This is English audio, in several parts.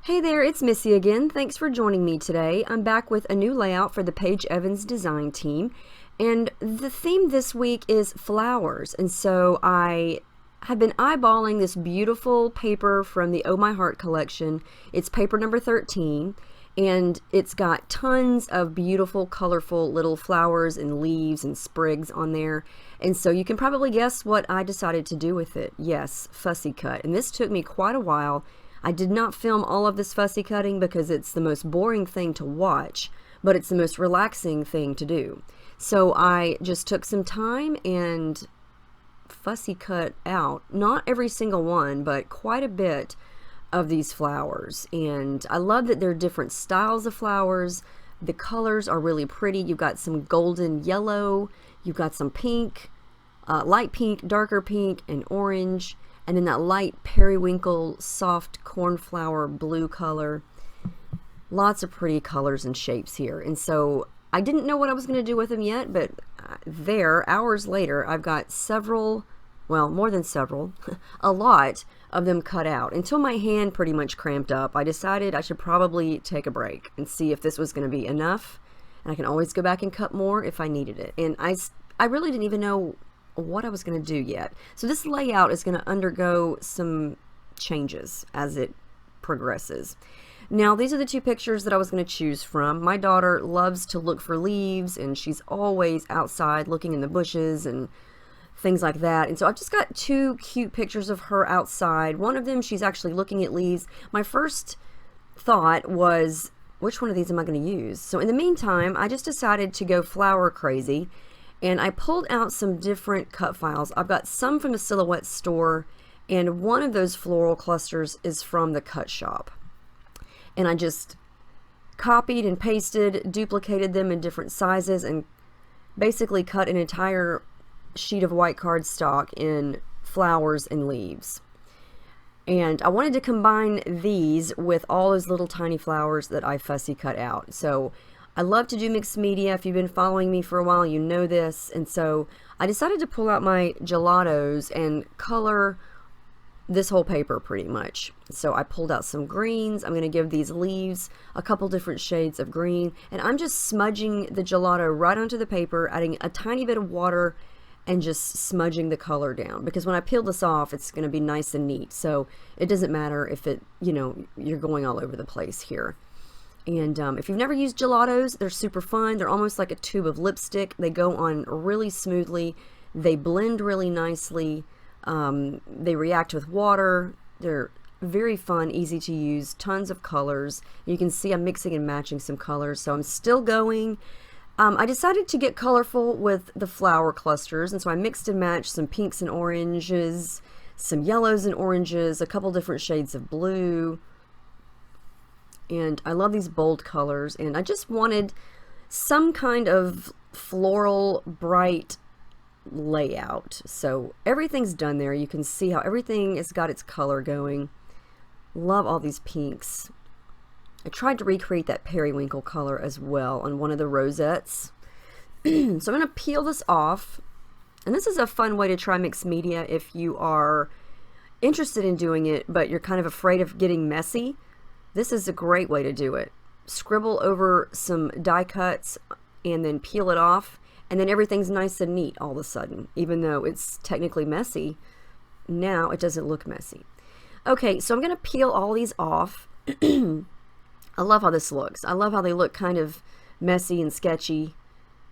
Hey there, it's Missy again. Thanks for joining me today. I'm back with a new layout for the Paige Evans design team. And the theme this week is flowers. And so I have been eyeballing this beautiful paper from the Oh My Heart collection. It's paper number 13. And it's got tons of beautiful, colorful little flowers and leaves and sprigs on there. And so you can probably guess what I decided to do with it. Yes, fussy cut. And this took me quite a while. I did not film all of this fussy cutting because it's the most boring thing to watch, but it's the most relaxing thing to do. So I just took some time and fussy cut out, not every single one, but quite a bit of these flowers. And I love that there are different styles of flowers. The colors are really pretty. You've got some golden yellow, you've got some pink, light pink, darker pink, and orange. And then that light periwinkle, soft cornflower blue color. Lots of pretty colors and shapes here. And so I didn't know what I was going to do with them yet, but there, hours later, I've got several, well, more than several, a lot of them cut out. Until my hand pretty much cramped up, I decided I should probably take a break and see if this was going to be enough. And I can always go back and cut more if I needed it. And I really didn't even know what I was going to do yet. So this layout is going to undergo some changes as it progresses. Now these are the two pictures that I was going to choose from. My daughter loves to look for leaves and she's always outside looking in the bushes and things like that. And so I've just got two cute pictures of her outside. One of them she's actually looking at leaves. My first thought was, which one of these am I going to use? So in the meantime, I just decided to go flower crazy. And I pulled out some different cut files. I've got some from the Silhouette store, and one of those floral clusters is from the cut shop. And I just copied and pasted, duplicated them in different sizes, and basically cut an entire sheet of white cardstock in flowers and leaves. And I wanted to combine these with all those little tiny flowers that I fussy cut out. So I love to do mixed media. If you've been following me for a while, you know this. And so I decided to pull out my gelatos and color this whole paper pretty much. So I pulled out some greens. I'm going to give these leaves a couple different shades of green. And I'm just smudging the gelato right onto the paper, adding a tiny bit of water and just smudging the color down. Because when I peel this off, it's going to be nice and neat. So it doesn't matter if it, you're going all over the place here. And if you've never used gelatos, they're super fun. They're almost like a tube of lipstick. They go on really smoothly. They blend really nicely. They react with water. They're very fun, easy to use, tons of colors. You can see I'm mixing and matching some colors, so I'm still going. I decided to get colorful with the flower clusters, and so I mixed and matched some pinks and oranges, some yellows and oranges, a couple different shades of blue. And I love these bold colors, and I just wanted some kind of floral, bright layout. So everything's done there. You can see how everything has got its color going. Love all these pinks. I tried to recreate that periwinkle color as well on one of the rosettes. So I'm going to peel this off. And this is a fun way to try mixed media if you are interested in doing it, but you're kind of afraid of getting messy. This is a great way to do it. Scribble over some die cuts and then peel it off, and then everything's nice and neat all of a sudden. Even though it's technically messy, now it doesn't look messy. Okay, so I'm going to peel all these off. I love how this looks. I love how they look kind of messy and sketchy,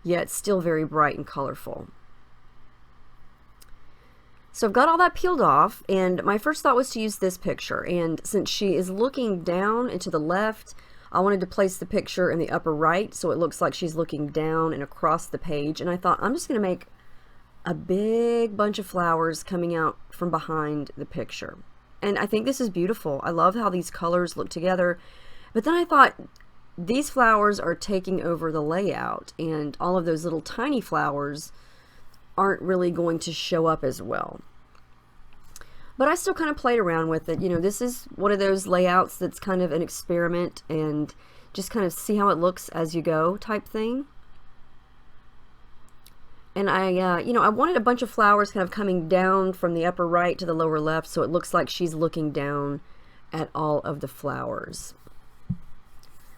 yet still very bright and colorful. So I've got all that peeled off, and my first thought was to use this picture. And since she is looking down and to the left, I wanted to place the picture in the upper right so it looks like she's looking down and across the page. And I thought, I'm just going to make a big bunch of flowers coming out from behind the picture. And I think this is beautiful. I love how these colors look together. But then I thought, these flowers are taking over the layout, and all of those little tiny flowers aren't really going to show up as well. But I still kind of played around with it. This is one of those layouts that's kind of an experiment and just kind of see how it looks as you go type thing. And I wanted a bunch of flowers kind of coming down from the upper right to the lower left, so it looks like she's looking down at all of the flowers.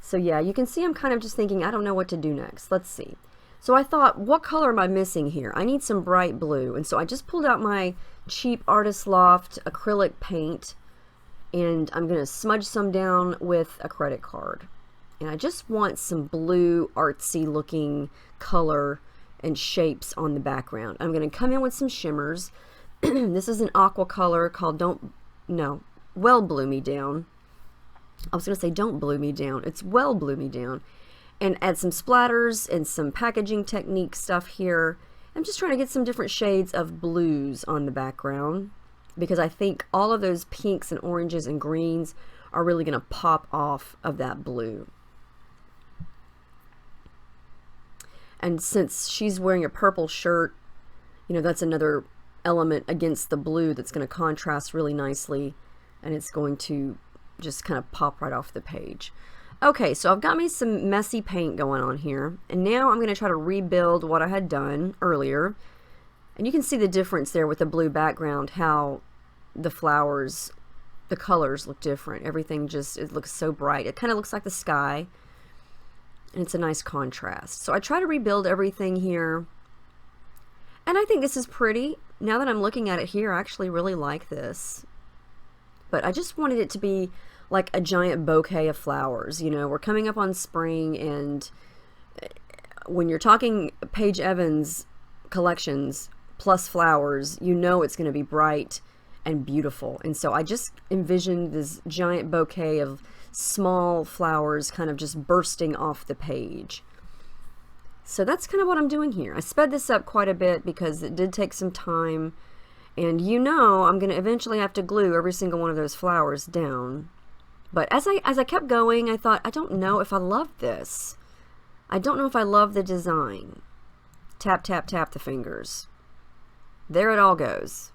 So yeah, you can see I'm kind of just thinking, I don't know what to do next. Let's see. So I thought, what color am I missing here? I need some bright blue. And so I just pulled out my cheap Artist Loft acrylic paint, and I'm going to smudge some down with a credit card. And I just want some blue, artsy looking color and shapes on the background. I'm going to come in with some shimmers. This is an aqua color called Well Blue Me Down. I was going to say Don't Blue Me Down. It's Well Blue Me Down. And add some splatters and some packaging technique stuff here. I'm just trying to get some different shades of blues on the background, because I think all of those pinks and oranges and greens are really going to pop off of that blue. And since she's wearing a purple shirt, you know, that's another element against the blue that's going to contrast really nicely, and it's going to just kind of pop right off the page. Okay, so I've got me some messy paint going on here, and now I'm going to try to rebuild what I had done earlier. And you can see the difference there with the blue background, how the flowers, the colors look different. Everything just, it looks so bright. It kind of looks like the sky, and it's a nice contrast. So I try to rebuild everything here, and I think this is pretty. Now that I'm looking at it here, I actually really like this. But I just wanted it to be like a giant bouquet of flowers. You know, we're coming up on spring, and when you're talking Paige Evans collections plus flowers, you know it's going to be bright and beautiful. And so I just envisioned this giant bouquet of small flowers kind of just bursting off the page. So that's kind of what I'm doing here. I sped this up quite a bit because it did take some time, and you know I'm going to eventually have to glue every single one of those flowers down. But as I kept going, I thought, I don't know if I love this. I don't know if I love the design. Tap, tap, tap the fingers. There it all goes.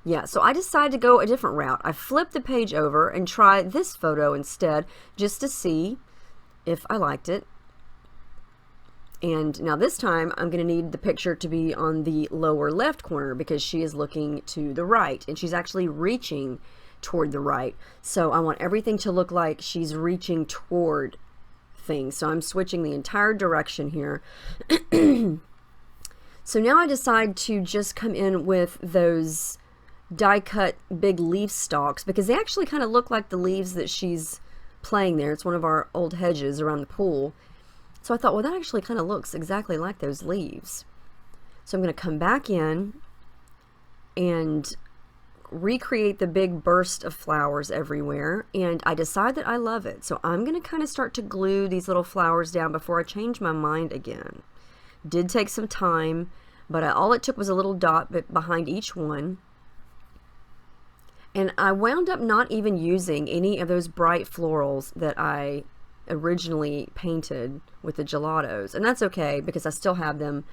Yeah, so I decided to go a different route. I flipped the page over and tried this photo instead, just to see if I liked it. And now this time I'm going to need the picture to be on the lower left corner, because she is looking to the right, and she's actually reaching toward the right. So I want everything to look like she's reaching toward things. So I'm switching the entire direction here. So now I decide to just come in with those die cut big leaf stalks, because they actually kind of look like the leaves that she's playing there. It's one of our old hedges around the pool. So I thought, well, that actually kind of looks exactly like those leaves. So I'm going to come back in and recreate the big burst of flowers everywhere, and I decide that I love it. So I'm going to kind of start to glue these little flowers down before I change my mind again. Did take some time, but all it took was a little dot behind each one. And I wound up not even using any of those bright florals that I originally painted with the gelatos, and that's okay, because I still have them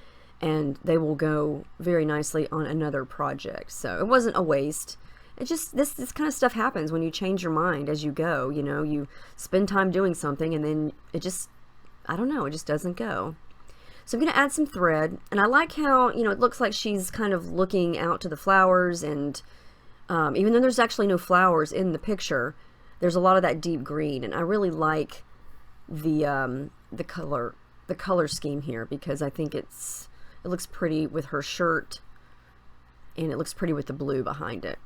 and they will go very nicely on another project. So it wasn't a waste. It just, this kind of stuff happens when you change your mind as you go. You know, you spend time doing something and then it just, I don't know, it just doesn't go. So I'm going to add some thread, and I like how, you know, it looks like she's kind of looking out to the flowers, and even though there's actually no flowers in the picture, there's a lot of that deep green, and I really like the color scheme here, because I think it looks pretty with her shirt, and it looks pretty with the blue behind it.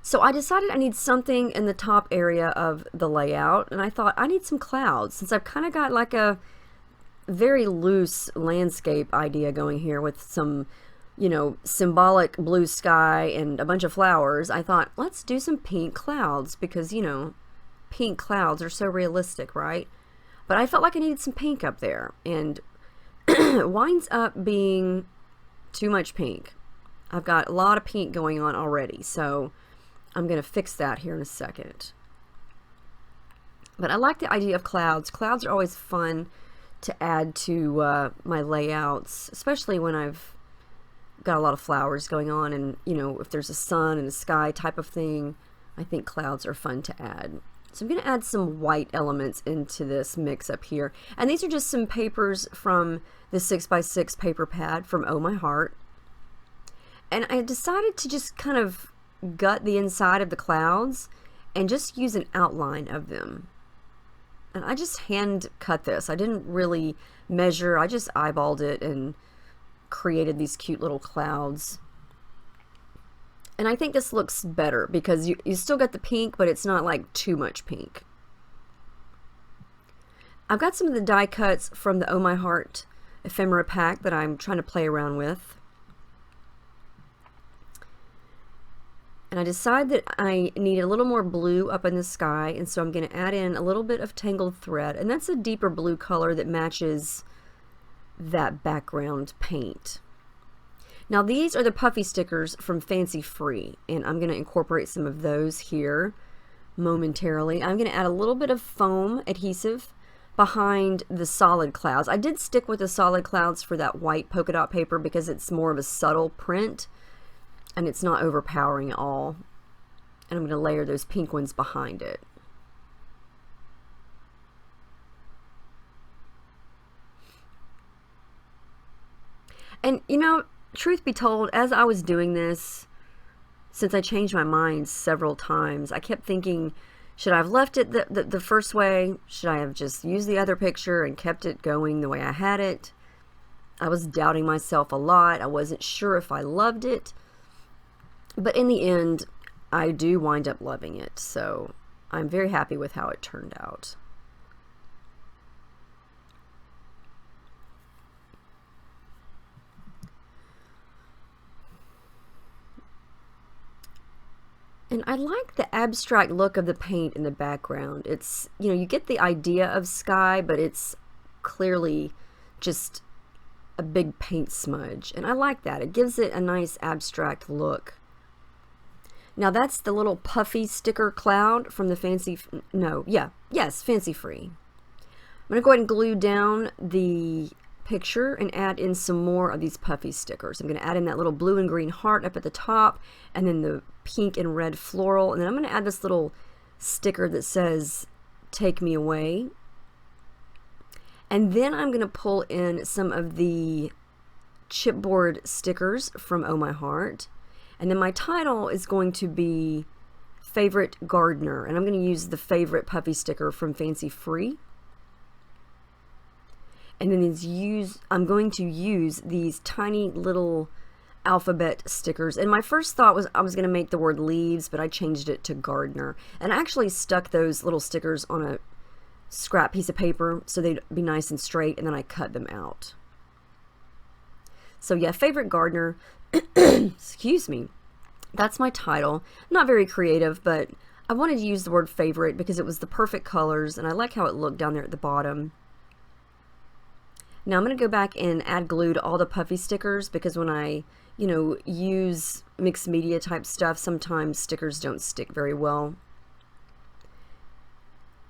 So I decided I need something in the top area of the layout, and I thought I need some clouds, since I've kind of got like a very loose landscape idea going here with some, you know, symbolic blue sky and a bunch of flowers. I thought, let's do some pink clouds, because, you know, pink clouds are so realistic, right? But I felt like I needed some pink up there, and it winds up being too much pink. I've got a lot of pink going on already, so I'm going to fix that here in a second. But I like the idea of clouds. Clouds are always fun to add to my layouts, especially when I've got a lot of flowers going on, and, you know, if there's a sun and a sky type of thing, I think clouds are fun to add. So I'm going to add some white elements into this mix up here. And these are just some papers from the 6x6 paper pad from Oh My Heart. And I decided to just kind of gut the inside of the clouds and just use an outline of them. And I just hand cut this. I didn't really measure. I just eyeballed it and created these cute little clouds. And I think this looks better because you still got the pink, but it's not like too much pink. I've got some of the die cuts from the Oh My Heart ephemera pack that I'm trying to play around with. And I decide that I need a little more blue up in the sky, and so I'm going to add in a little bit of tangled thread, and that's a deeper blue color that matches that background paint. Now these are the puffy stickers from Fancy Free, and I'm going to incorporate some of those here momentarily. I'm going to add a little bit of foam adhesive behind the solid clouds. I did stick with the solid clouds for that white polka dot paper because it's more of a subtle print and it's not overpowering at all. And I'm going to layer those pink ones behind it. And you know, truth be told, as I was doing this, since I changed my mind several times, I kept thinking, should I have left it the first way? Should I have just used the other picture and kept it going the way I had it? I was doubting myself a lot. I wasn't sure if I loved it. But in the end, I do wind up loving it. So I'm very happy with how it turned out. And I like the abstract look of the paint in the background. It's, you know, you get the idea of sky, but it's clearly just a big paint smudge. And I like that. It gives it a nice abstract look. Now that's the little puffy sticker cloud from the Fancy Free. I'm going to go ahead and glue down the picture and add in some more of these puffy stickers. I'm going to add in that little blue and green heart up at the top, and then the pink and red floral, and then I'm going to add this little sticker that says "Take Me Away." And then I'm going to pull in some of the chipboard stickers from Oh My Heart. And then my title is going to be Favorite Gardener, and I'm going to use the favorite puffy sticker from Fancy Free. And then I'm going to use these tiny little alphabet stickers. And my first thought was I was going to make the word leaves, but I changed it to gardener. And I actually stuck those little stickers on a scrap piece of paper so they'd be nice and straight, and then I cut them out. So yeah, Favorite Gardener, excuse me, that's my title. Not very creative, but I wanted to use the word favorite because it was the perfect colors, and I like how it looked down there at the bottom. Now I'm going to go back and add glue to all the puffy stickers because when I, you know, use mixed media type stuff, sometimes stickers don't stick very well.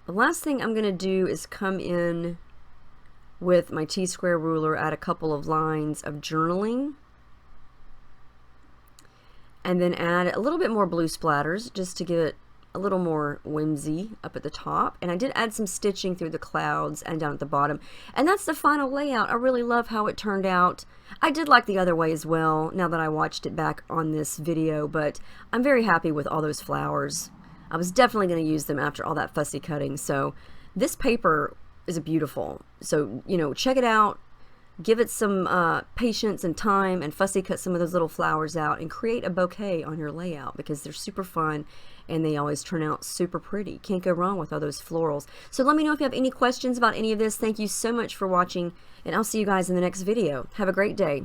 The last thing I'm going to do is come in with my T-square ruler, add a couple of lines of journaling, and then add a little bit more blue splatters just to give it a little more whimsy up at the top. And I did add some stitching through the clouds and down at the bottom. And that's the final layout. I really love how it turned out. I did like the other way as well now that I watched it back on this video, but I'm very happy with all those flowers. I was definitely going to use them after all that fussy cutting. So this paper is beautiful. So, you know, check it out. Give it some patience and time and fussy cut some of those little flowers out and create a bouquet on your layout because they're super fun and they always turn out super pretty. Can't go wrong with all those florals. So let me know if you have any questions about any of this. Thank you so much for watching, and I'll see you guys in the next video. Have a great day.